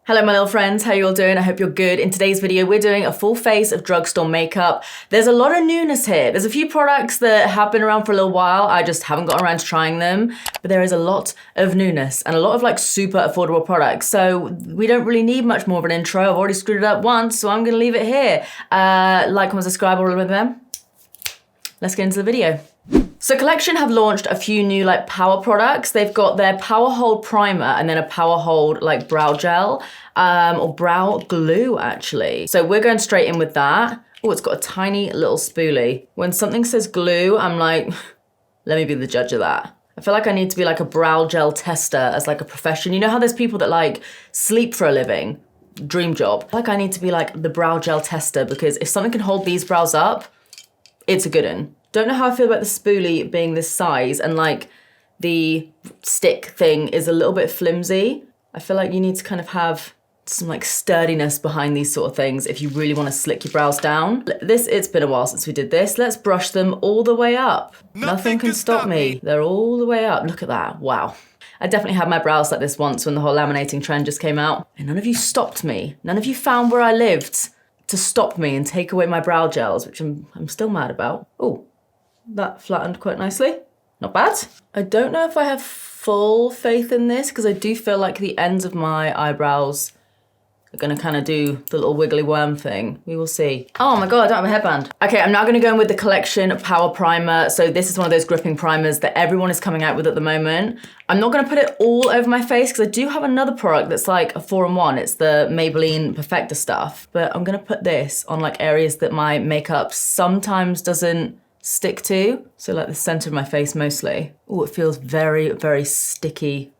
Hello my little friends, how you all doing? I hope you're good. In today's video, we're doing a full face of drugstore makeup. There's a lot of newness here. There's a few products that have been around for a little while. I just haven't gotten around to trying them, but there is a lot of newness and a lot of like super affordable products. So we don't really need much more of an intro. I've already screwed it up once, so I'm gonna leave it here. Like, comment, subscribe, all of them. Let's get into the video. So Collection have launched a few new like power products. They've got their Power Hold Primer and then a Power Hold like brow gel, or brow glue actually. So we're going straight in with that. Oh, it's got a tiny little spoolie. When something says glue, I'm like, let me be the judge of that. I feel like I need to be like a brow gel tester as like a profession. You know how there's people that like sleep for a living? Dream job. I feel like I need to be like the brow gel tester, because if something can hold these brows up, it's a good one. Don't know how I feel about the spoolie being this size and like the stick thing is a little bit flimsy. I feel like you need to kind of have some like sturdiness behind these sort of things if you really want to slick your brows down. It's been a while since we did this. Let's brush them all the way up. Nothing can stop me. They're all the way up. Look at that. Wow. I definitely had my brows like this once when the whole laminating trend just came out. And none of you stopped me. None of you found where I lived to stop me and take away my brow gels, which I'm still mad about. Oh. That flattened quite nicely. Not bad. I don't know if I have full faith in this because I do feel like the ends of my eyebrows are gonna kind of do the little wiggly worm thing. We will see. Oh my God, I don't have a headband. Okay, I'm now gonna go in with the Collection Power Primer. So this is one of those gripping primers that everyone is coming out with at the moment. I'm not gonna put it all over my face because I do have another product that's like a 4-in-1. It's the Maybelline Perfecta stuff. But I'm gonna put this on like areas that my makeup sometimes doesn't stick to. So like the center of my face mostly. Oh, it feels very, very sticky,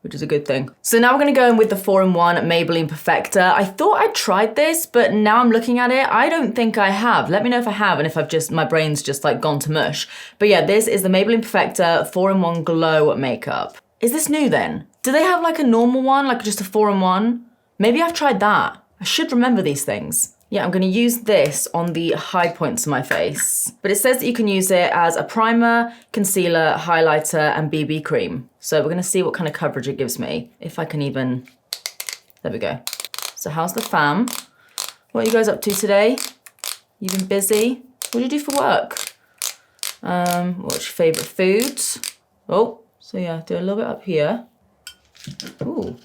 which is a good thing. So now we're gonna go in with the 4-in-1 Maybelline Perfecta. I thought I tried this, but now I'm looking at it, I don't think I have. Let me know if I have and if I've just, my brain's just like gone to mush. But yeah, this is the Maybelline Perfecta 4-in-1 Glow makeup. Is this new then? Do they have like a normal one, like just a 4-in-1? Maybe I've tried that. I should remember these things. Yeah, I'm gonna use this on the high points of my face. But it says that you can use it as a primer, concealer, highlighter, and BB cream. So we're gonna see what kind of coverage it gives me. If I can even, there we go. So how's the fam? What are you guys up to today? You been busy? What do you do for work? What's your favorite foods? Oh, so yeah, do a little bit up here. Ooh,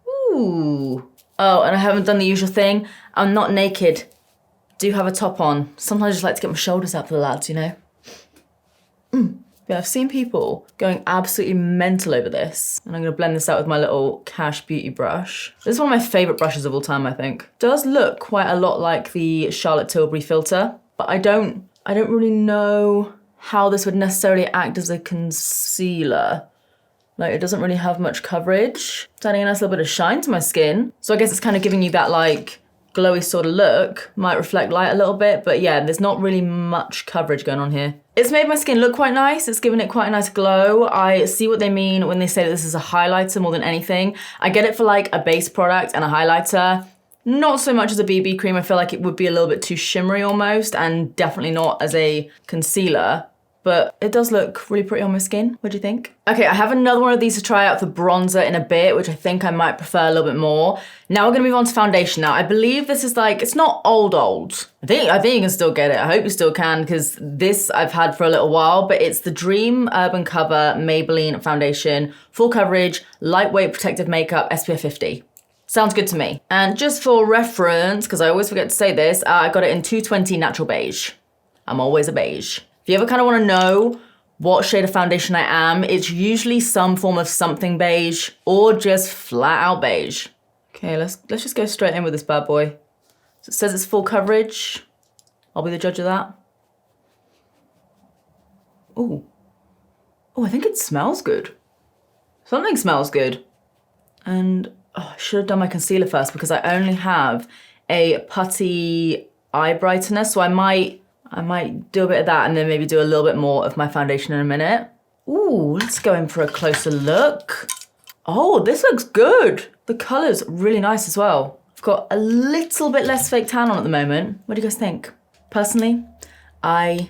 ooh. Oh, and I haven't done the usual thing. I'm not naked. Do have a top on. Sometimes I just like to get my shoulders out for the lads, you know? Yeah, I've seen people going absolutely mental over this. And I'm gonna blend this out with my little Cash Beauty brush. This is one of my favorite brushes of all time, I think. Does look quite a lot like the Charlotte Tilbury filter, but I don't really know how this would necessarily act as a concealer. Like, it doesn't really have much coverage. It's adding a nice little bit of shine to my skin. So I guess it's kind of giving you that like glowy sort of look. Might reflect light a little bit, but yeah, there's not really much coverage going on here. It's made my skin look quite nice. It's given it quite a nice glow. I see what they mean when they say that this is a highlighter more than anything. I get it for like a base product and a highlighter. Not so much as a BB cream. I feel like it would be a little bit too shimmery almost, and definitely not as a concealer. But it does look really pretty on my skin. What do you think? Okay, I have another one of these to try out for bronzer in a bit, which I think I might prefer a little bit more. Now we're gonna move on to foundation. Now I believe this is like, it's not old. I think you can still get it. I hope you still can, because this I've had for a little while, but it's the Dream Urban Cover Maybelline Foundation, full coverage, lightweight protective makeup, SPF 50. Sounds good to me. And just for reference, because I always forget to say this, I got it in 220 Natural Beige. I'm always a beige. If you ever kind of want to know what shade of foundation I am, it's usually some form of something beige or just flat out beige. Okay, let's just go straight in with this bad boy. So it says it's full coverage. I'll be the judge of that. Ooh. Oh, I think it smells good. Something smells good. And I should have done my concealer first because I only have a putty eye brightener, so I might do a bit of that and then maybe do a little bit more of my foundation in a minute. Ooh, let's go in for a closer look. Oh, this looks good. The color's really nice as well. I've got a little bit less fake tan on at the moment. What do you guys think? Personally, I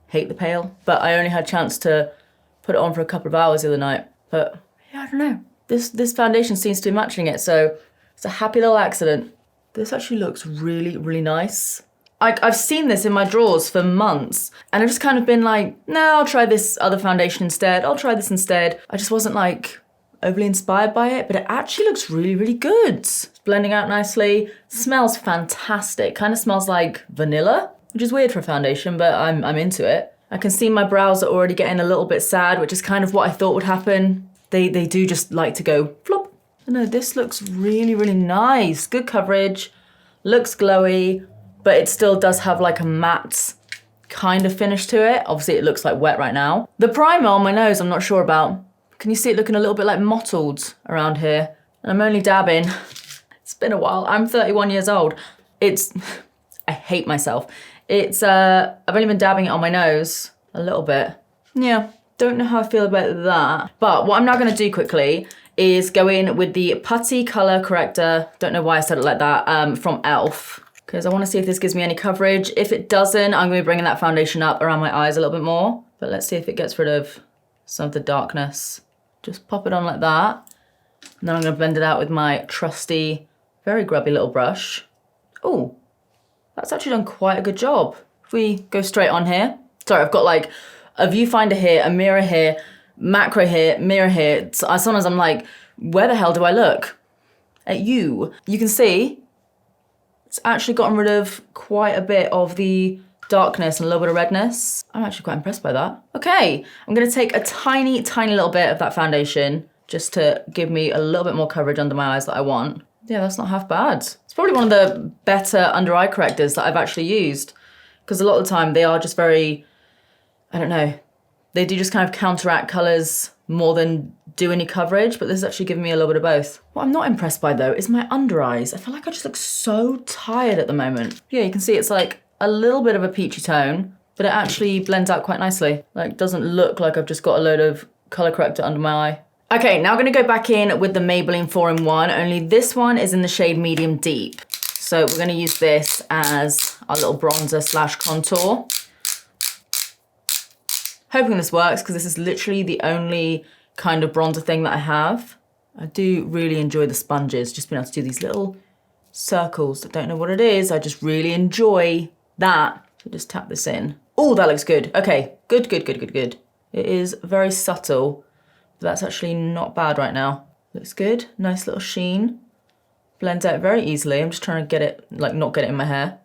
hate the pale, but I only had a chance to put it on for a couple of hours the other night. But yeah, I don't know. This foundation seems to be matching it, so It's a happy little accident. This actually looks really, really nice. I've seen this in my drawers for months and I've just kind of been like, no, I'll try this other foundation instead. I'll try this instead. I just wasn't like overly inspired by it, but it actually looks really, really good. It's blending out nicely. Smells fantastic. Kind of smells like vanilla, which is weird for a foundation, but I'm into it. I can see my brows are already getting a little bit sad, which is kind of what I thought would happen. They do just like to go flop. No, this looks really, really nice. Good coverage, looks glowy, but it still does have like a matte kind of finish to it. Obviously it looks like wet right now. The primer on my nose, I'm not sure about. Can you see it looking a little bit like mottled around here? And I'm only dabbing. It's been a while. I'm 31 years old. I hate myself. I've only been dabbing it on my nose a little bit. Yeah, don't know how I feel about that. But what I'm now gonna do quickly is go in with the Putty Color Corrector. Don't know why I said it like that, from e.l.f. because I wanna see if this gives me any coverage. If it doesn't, I'm gonna be bringing that foundation up around my eyes a little bit more. But let's see if it gets rid of some of the darkness. Just pop it on like that. And then I'm gonna blend it out with my trusty, very grubby little brush. Oh, that's actually done quite a good job. If we go straight on here. Sorry, I've got like a viewfinder here, a mirror here, macro here, mirror here. So sometimes I'm like, where the hell do I look? At you. You can see it's actually gotten rid of quite a bit of the darkness and a little bit of redness. I'm actually quite impressed by that. Okay, I'm gonna take a tiny, tiny little bit of that foundation just to give me a little bit more coverage under my eyes that I want. Yeah, that's not half bad. It's probably one of the better under eye correctors that I've actually used, because a lot of the time they are just very, I don't know, they do just kind of counteract colors more than do any coverage, but this is actually giving me a little bit of both. What I'm not impressed by though is my under eyes. I feel like I just look so tired at the moment. Yeah, you can see it's like a little bit of a peachy tone, but it actually blends out quite nicely. Like, doesn't look like I've just got a load of color corrector under my eye. Okay, now I'm gonna go back in with the Maybelline 4-in-1, only this one is in the shade Medium Deep. So we're gonna use this as our little bronzer slash contour. Hoping this works, because this is literally the only kind of bronzer thing that I have. I do really enjoy the sponges, just being able to do these little circles. I don't know what it is, I just really enjoy that. So just tap this in. Oh, that looks good. Okay, good, good, good, good, good. It is very subtle, but that's actually not bad right now. Looks good, nice little sheen. Blends out very easily. I'm just trying to get it, like not get it in my hair.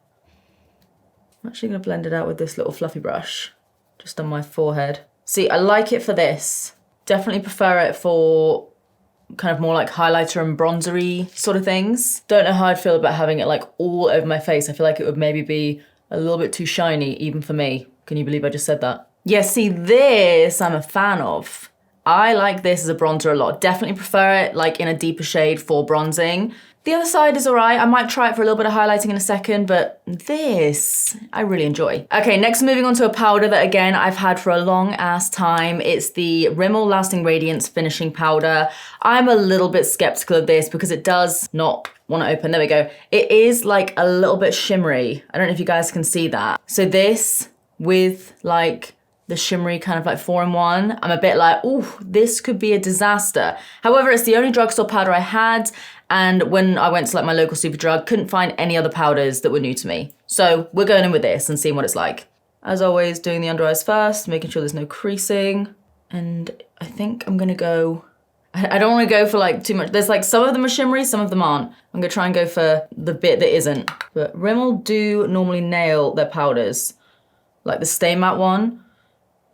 I'm actually gonna blend it out with this little fluffy brush, just on my forehead. See, I like it for this. Definitely prefer it for kind of more like highlighter and bronzery sort of things. Don't know how I'd feel about having it like all over my face. I feel like it would maybe be a little bit too shiny, even for me. Can you believe I just said that? Yeah, see, this I'm a fan of. I like this as a bronzer a lot. Definitely prefer it like in a deeper shade for bronzing. The other side is all right. I might try it for a little bit of highlighting in a second, but this I really enjoy. Okay, next moving on to a powder that again I've had for a long ass time. It's the Rimmel Lasting Radiance Finishing Powder. I'm a little bit skeptical of this because it does not want to open. There we go. It is like a little bit shimmery. I don't know if you guys can see that. So this with like the shimmery kind of like 4-in-1, I'm a bit like, oh, this could be a disaster. However, it's the only drugstore powder I had, and when I went to like my local Superdrug, couldn't find any other powders that were new to me. So we're going in with this and seeing what it's like. As always, doing the under eyes first, making sure there's no creasing. And I think I'm gonna go, I don't wanna go for like too much. There's like some of them are shimmery, some of them aren't. I'm gonna try and go for the bit that isn't. But Rimmel do normally nail their powders. Like the Stay Matte one,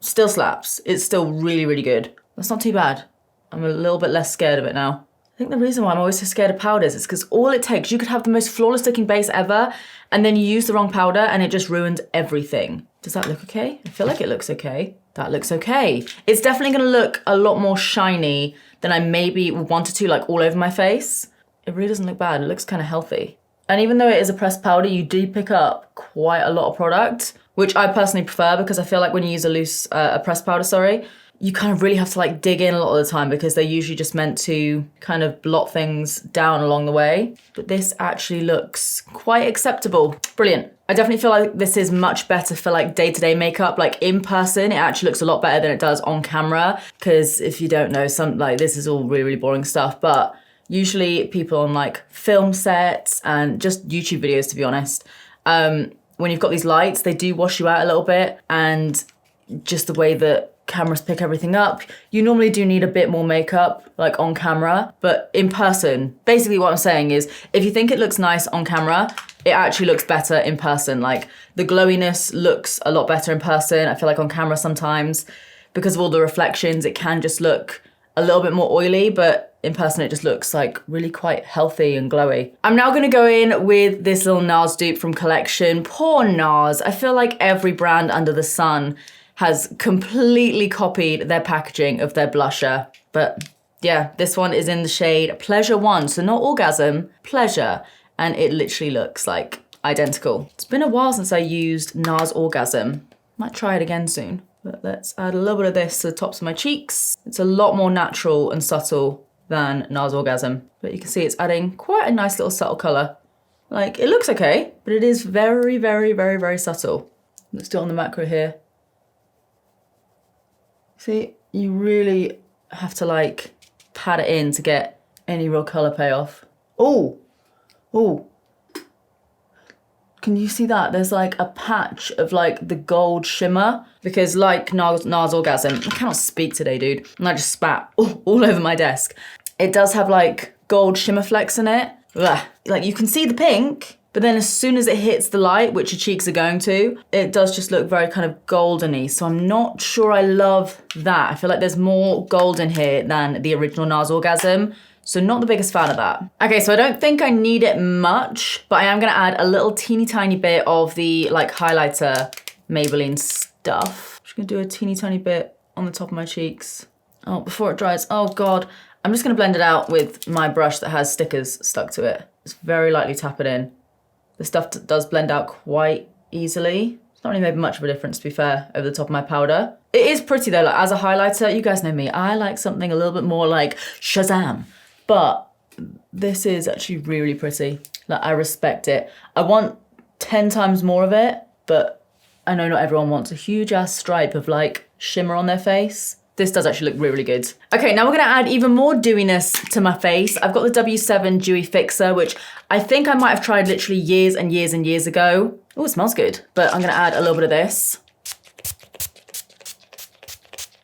still slaps. It's still really, really good. That's not too bad. I'm a little bit less scared of it now. I think the reason why I'm always so scared of powders is because all it takes, you could have the most flawless looking base ever, and then you use the wrong powder and it just ruins everything. Does that look okay? I feel like it looks okay. That looks okay. It's definitely gonna look a lot more shiny than I maybe wanted to, like all over my face. It really doesn't look bad. It looks kind of healthy. And even though it is a pressed powder, you do pick up quite a lot of product, which I personally prefer because I feel like when you use a pressed powder, you kind of really have to like dig in a lot of the time because they're usually just meant to kind of blot things down along the way. But this actually looks quite acceptable. Brilliant. I definitely feel like this is much better for like day-to-day makeup. Like in person, it actually looks a lot better than it does on camera. Because if you don't know, this is all really, really boring stuff, but Usually people on like film sets and just YouTube videos, to be honest, when you've got these lights, they do wash you out a little bit, and just the way that cameras pick everything up, you normally do need a bit more makeup like on camera, but in person, basically what I'm saying is if you think it looks nice on camera, it actually looks better in person. Like the glowiness looks a lot better in person. I feel like on camera sometimes, because of all the reflections, it can just look a little bit more oily, but in person it just looks like really quite healthy and glowy. I'm now gonna go in with this little NARS dupe from Collection. Poor NARS. I feel like every brand under the sun has completely copied their packaging of their blusher. But yeah, this one is in the shade Pleasure 1, so not Orgasm, Pleasure. And it literally looks like identical. It's been a while since I used NARS Orgasm. Might try it again soon. But let's add a little bit of this to the tops of my cheeks. It's a lot more natural and subtle than NARS Orgasm. But you can see it's adding quite a nice little subtle color. Like, it looks okay, but it is very, very, very, very subtle. Let's do it on the macro here. See, you really have to like pat it in to get any real color payoff. Oh, oh. Can you see that? There's like a patch of like the gold shimmer, because like NARS Orgasm, I cannot speak today, dude. And I just spat all over my desk. It does have like gold shimmer flecks in it. Ugh. Like you can see the pink, but then as soon as it hits the light, which your cheeks are going to, it does just look very kind of goldeny. So I'm not sure I love that. I feel like there's more gold in here than the original NARS Orgasm. So not the biggest fan of that. Okay, so I don't think I need it much, but I am gonna add a little teeny tiny bit of the like highlighter Maybelline stuff. I'm just gonna do a teeny tiny bit on the top of my cheeks. Oh, before it dries, oh God. I'm just gonna blend it out with my brush that has stickers stuck to it. Just very lightly tap it in. The stuff does blend out quite easily. It's not really made much of a difference, to be fair, over the top of my powder. It is pretty though, like as a highlighter, you guys know me, I like something a little bit more like Shazam. But this is actually really pretty. Like, I respect it. I want 10 times more of it, but I know not everyone wants a huge ass stripe of like shimmer on their face. This does actually look really, really good. Okay, now we're gonna add even more dewiness to my face. I've got the W7 Dewy Fixer, which I think I might have tried literally years and years and years ago. Oh, it smells good. But I'm gonna add a little bit of this.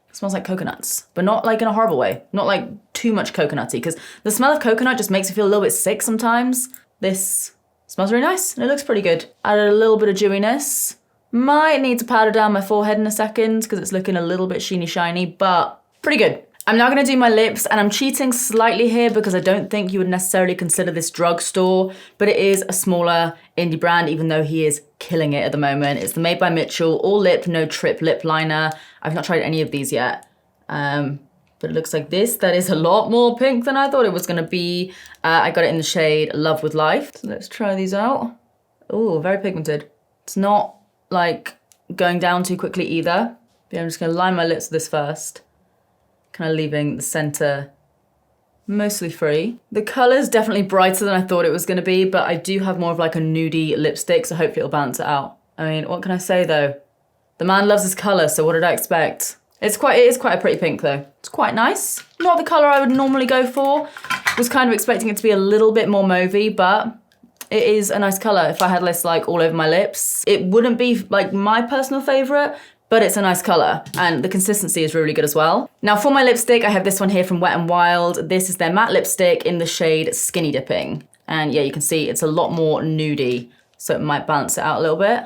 It smells like coconuts, but not like in a horrible way. Not like too much coconutty, because the smell of coconut just makes me feel a little bit sick sometimes. This smells really nice and it looks pretty good. Added a little bit of dewiness. Might need to powder down my forehead in a second because it's looking a little bit sheeny shiny, but pretty good. I'm now gonna do my lips, and I'm cheating slightly here because I don't think you would necessarily consider this drugstore, but it is a smaller indie brand, even though he is killing it at the moment. It's the Made by Mitchell All Lip No Trip Lip Liner. I've not tried any of these yet, but it looks like this. That is a lot more pink than I thought it was gonna be. I got it in the shade Love with Life. So let's try these out. Oh, very pigmented. It's not like going down too quickly either. But I'm just gonna line my lips with this first. Kind of leaving the center mostly free. The color's definitely brighter than I thought it was gonna be, but I do have more of like a nudie lipstick, so hopefully it'll balance it out. I mean, what can I say though? The man loves his color, so what did I expect? It is quite a pretty pink though. It's quite nice. Not the color I would normally go for. Was kind of expecting it to be a little bit more mauvey, but it is a nice color. If I had this like all over my lips, it wouldn't be like my personal favorite, but it's a nice color and the consistency is really good as well. Now for my lipstick, I have this one here from Wet n Wild. This is their matte lipstick in the shade Skinny Dipping. And yeah, you can see it's a lot more nudie, so it might balance it out a little bit.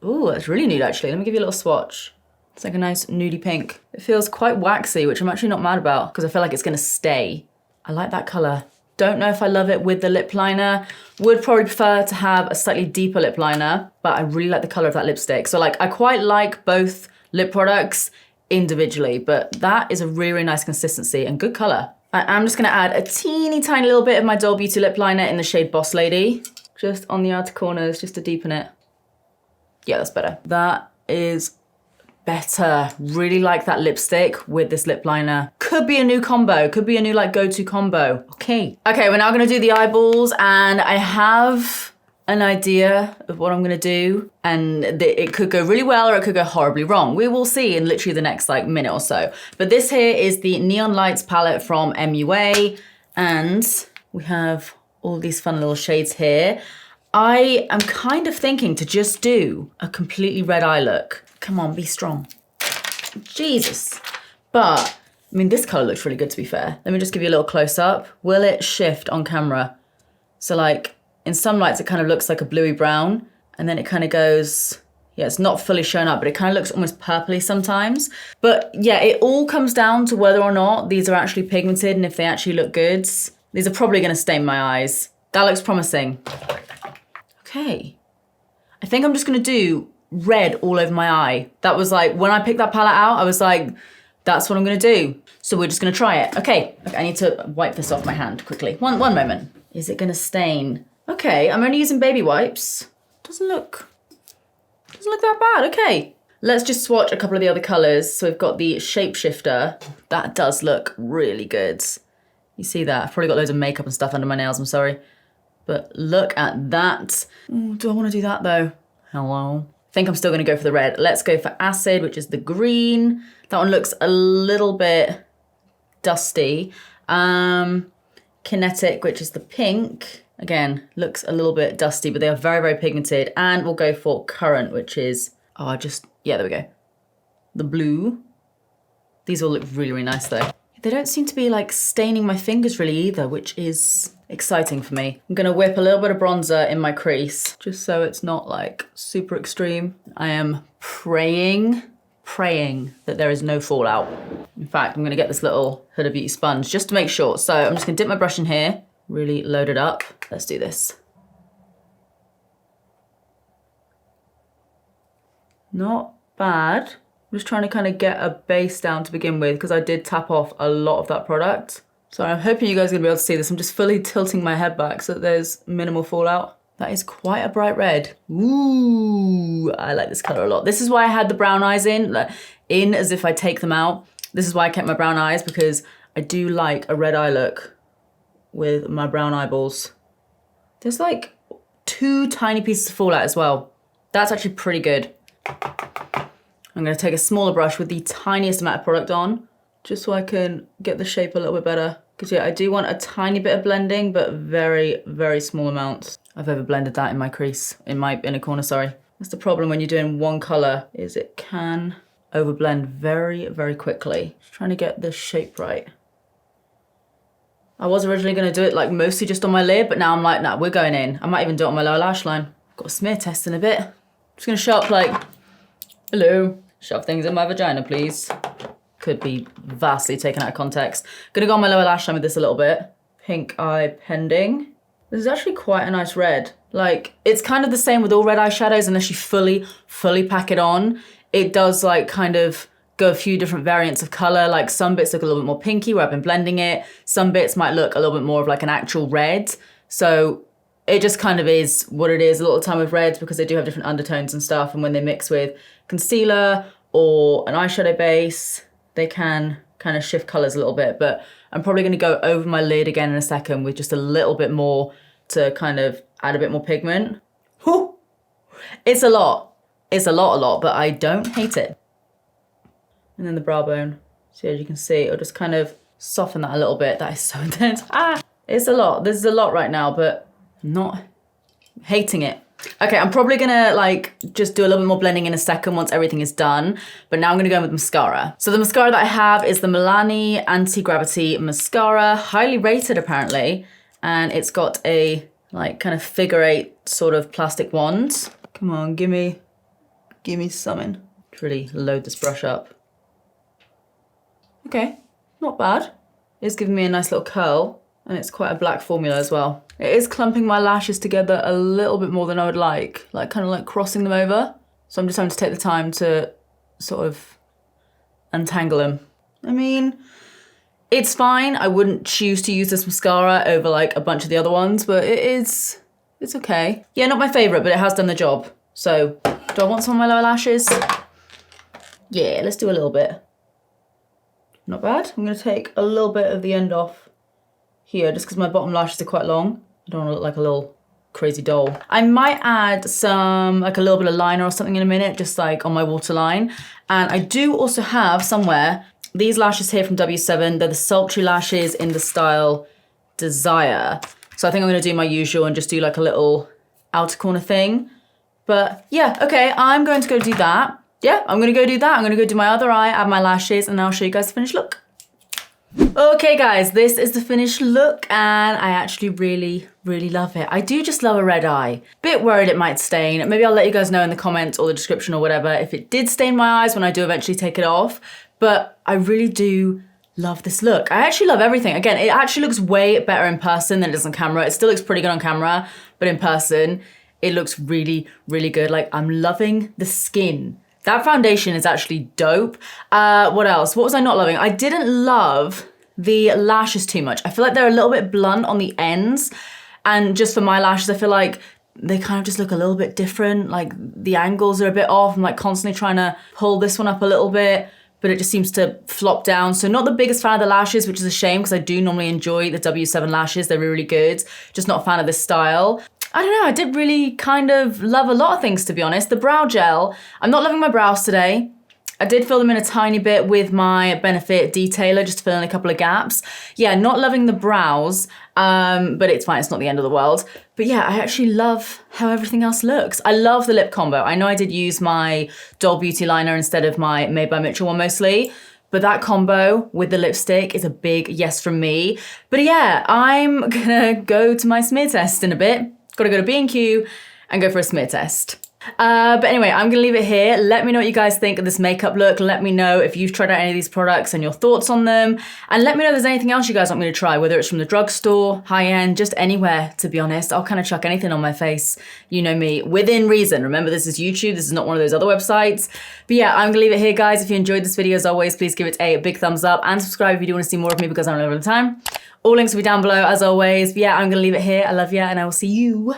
Ooh, that's really nude actually. Let me give you a little swatch. It's like a nice nudie pink. It feels quite waxy, which I'm actually not mad about because I feel like it's gonna stay. I like that color. Don't know if I love it with the lip liner. Would probably prefer to have a slightly deeper lip liner, but I really like the color of that lipstick. So like, I quite like both lip products individually, but that is a really, really nice consistency and good color. I'm just gonna add a teeny tiny little bit of my Doll Beauty lip liner in the shade Boss Lady, just on the outer corners, just to deepen it. Yeah, that's better. That is better. Really like that lipstick with this lip liner. Could be a new combo. Could be a new like go-to combo. Okay. Okay, we're now gonna do the eyeballs, and I have an idea of what I'm gonna do, and it could go really well or it could go horribly wrong. We will see in literally the next like minute or so. But this here is the Neon Lights palette from MUA, and we have all these fun little shades here. I am kind of thinking to just do a completely red eye look. Come on, be strong. Jesus. But, I mean, this color looks really good to be fair. Let me just give you a little close up. Will it shift on camera? So like, in some lights, it kind of looks like a bluey brown, and then it kind of goes, yeah, it's not fully shown up, but it kind of looks almost purpley sometimes. But yeah, it all comes down to whether or not these are actually pigmented and if they actually look good. These are probably gonna stain my eyes. That looks promising. Okay. I think I'm just gonna do red all over my eye. That was like, when I picked that palette out, I was like, that's what I'm gonna do. So we're just gonna try it. Okay, I need to wipe this off my hand quickly. One moment. Is it gonna stain? Okay, I'm only using baby wipes. Doesn't look that bad, okay. Let's just swatch a couple of the other colors. So we've got the Shapeshifter. That does look really good. You see that? I've probably got loads of makeup and stuff under my nails, I'm sorry. But look at that. Ooh, do I wanna do that though? Hello? I think I'm still gonna go for the red. Let's go for Acid, which is the green. That one looks a little bit dusty. Kinetic, which is the pink. Again, looks a little bit dusty, but they are very, very pigmented. And we'll go for Current, which is, yeah, there we go. The blue. These all look really, really nice though. They don't seem to be like staining my fingers really either, which is exciting for me. I'm gonna whip a little bit of bronzer in my crease, just so it's not like super extreme. I am praying that there is no fallout. In fact, I'm gonna get this little Huda Beauty sponge just to make sure. So I'm just gonna dip my brush in here, really load it up. Let's do this. Not bad. I'm just trying to kind of get a base down to begin with because I did tap off a lot of that product. So I'm hoping you guys are gonna be able to see this. I'm just fully tilting my head back so that there's minimal fallout. That is quite a bright red. Ooh, I like this color a lot. This is why I had the brown eyes in as if I take them out. This is why I kept my brown eyes, because I do like a red eye look with my brown eyeballs. There's like 2 tiny pieces of fallout as well. That's actually pretty good. I'm gonna take a smaller brush with the tiniest amount of product on, just so I can get the shape a little bit better. Because yeah, I do want a tiny bit of blending, but very, very small amounts. I've over blended that in my crease, in my inner corner, sorry. That's the problem when you're doing one color, is it can overblend very, very quickly. Just trying to get the shape right. I was originally gonna do it like mostly just on my lid, but now I'm like, nah, we're going in. I might even do it on my lower lash line. I've got a smear test in a bit. I'm just gonna show up like, hello, shove things in my vagina, please. Could be vastly taken out of context. Gonna go on my lower lash line with this a little bit. Pink eye pending. This is actually quite a nice red. Like, it's kind of the same with all red eyeshadows unless you fully pack it on. It does like kind of go a few different variants of color. Like some bits look a little bit more pinky where I've been blending it. Some bits might look a little bit more of like an actual red. So it just kind of is what it is a lot of the time with reds, because they do have different undertones and stuff. And when they mix with concealer or an eyeshadow base, they can kind of shift colors a little bit. But I'm probably gonna go over my lid again in a second with just a little bit more to kind of add a bit more pigment. Whew. It's a lot, but I don't hate it. And then the brow bone. So as you can see, it'll just kind of soften that a little bit. That is so intense. It's a lot. This is a lot right now, but I'm not hating it. Okay, I'm probably gonna like just do a little bit more blending in a second once everything is done, but now I'm gonna go in with mascara. So the mascara that I have is the Milani Anti-Gravity Mascara, highly rated apparently, and it's got a like kind of figure 8 sort of plastic wand. Come on, give me something. To really load this brush up. Okay, not bad. It's giving me a nice little curl, and it's quite a black formula as well. It is clumping my lashes together a little bit more than I would like kind of like crossing them over. So I'm just having to take the time to sort of untangle them. I mean, it's fine. I wouldn't choose to use this mascara over like a bunch of the other ones, but it's okay. Yeah, not my favorite, but it has done the job. So do I want some of my lower lashes? Yeah, let's do a little bit. Not bad. I'm gonna take a little bit of the end off here just because my bottom lashes are quite long. I don't want to look like a little crazy doll. I might add some, like a little bit of liner or something in a minute, just like on my waterline. And I do also have somewhere these lashes here from W7. They're the sultry lashes in the style Desire. So I think I'm gonna do my usual and just do like a little outer corner thing. But yeah, okay, I'm going to go do that. Yeah, I'm gonna go do that. I'm gonna go do my other eye, add my lashes, and then I'll show you guys the finished look. Okay guys, this is the finished look and I actually really, really love it. I do just love a red eye. Bit worried it might stain. Maybe I'll let you guys know in the comments or the description or whatever if it did stain my eyes when I do eventually take it off. But I really do love this look. I actually love everything. Again, it actually looks way better in person than it does on camera. It still looks pretty good on camera, but in person, it looks really, really good. Like, I'm loving the skin. That foundation is actually dope. What else? What was I not loving? I didn't love the lashes too much. I feel like they're a little bit blunt on the ends. And just for my lashes, I feel like they kind of just look a little bit different. Like the angles are a bit off. I'm like constantly trying to pull this one up a little bit, but it just seems to flop down. So not the biggest fan of the lashes, which is a shame because I do normally enjoy the W7 lashes. They're really, really good. Just not a fan of this style. I don't know, I did really kind of love a lot of things, to be honest. The brow gel, I'm not loving my brows today. I did fill them in a tiny bit with my Benefit detailer, just to fill in a couple of gaps. Yeah, not loving the brows, but it's fine, it's not the end of the world. But yeah, I actually love how everything else looks. I love the lip combo. I know I did use my Doll Beauty liner instead of my Made by Mitchell one mostly, but that combo with the lipstick is a big yes from me. But yeah, I'm gonna go to my smear test in a bit. Gotta go to B&Q and go for a smear test. But anyway, I'm gonna leave it here. Let me know what you guys think of this makeup look. Let me know if you've tried out any of these products and your thoughts on them. And let me know if there's anything else you guys want me to try, whether it's from the drugstore, high-end, just anywhere, to be honest. I'll kind of chuck anything on my face. You know me, within reason. Remember, this is YouTube. This is not one of those other websites. But yeah, I'm gonna leave it here, guys. If you enjoyed this video, as always, please give it a big thumbs up and subscribe if you do want to see more of me because I'm all the time. All links will be down below, as always. But yeah, I'm gonna leave it here. I love you, and I will see you.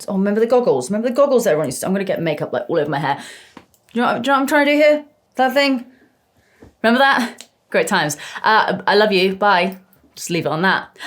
Oh, remember the goggles? Remember the goggles that everyone used to? I'm gonna get makeup like all over my hair. Do you know what I'm trying to do here? That thing? Remember that? Great times. I love you. Bye. Just leave it on that.